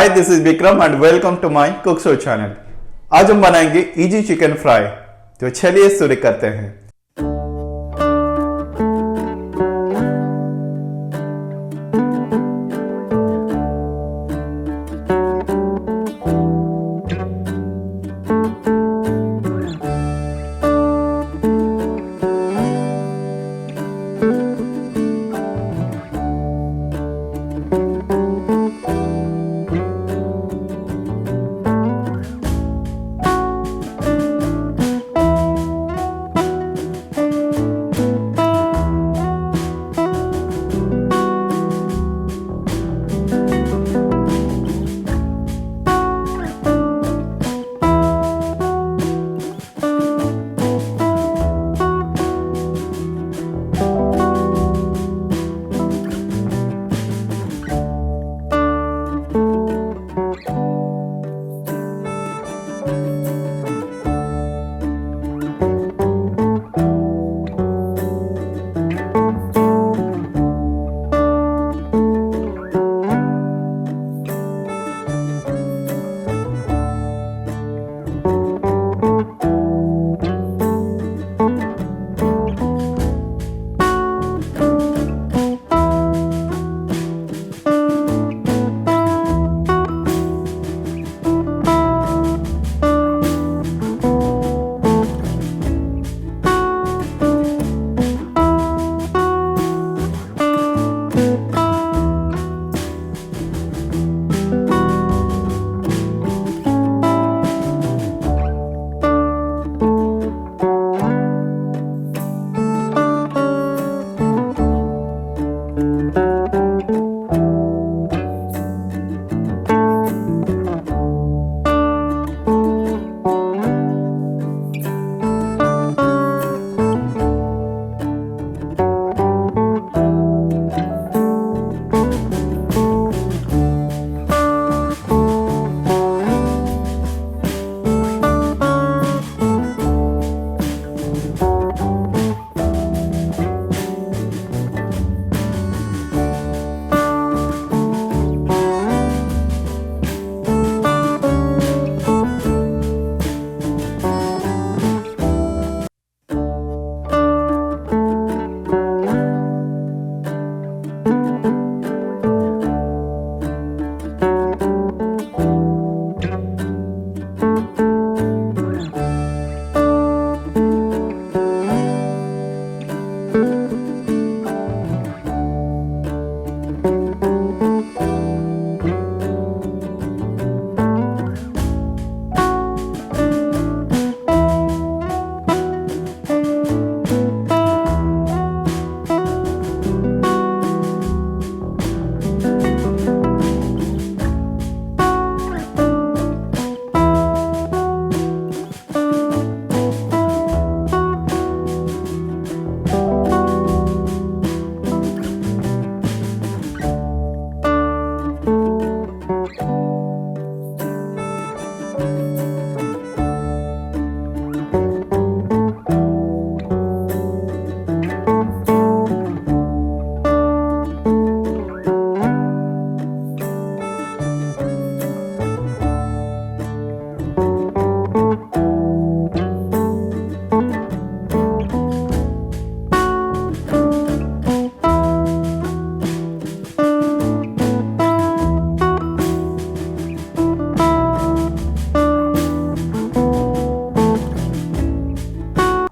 Hi this is Vikram and welcome to my cook show channel. आज हम बनाएंगे easy chicken fry. तो चलिए शुरू करते हैं।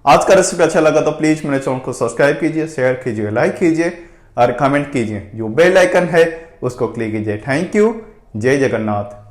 आज का रेसिपी अच्छा लगा तो प्लीज मेरे चैनल को सब्सक्राइब कीजिए, शेयर कीजिए, लाइक कीजिए और कमेंट कीजिए। जो बेल आइकन है उसको क्लिक कीजिए। Thank you. जय जगन्नाथ।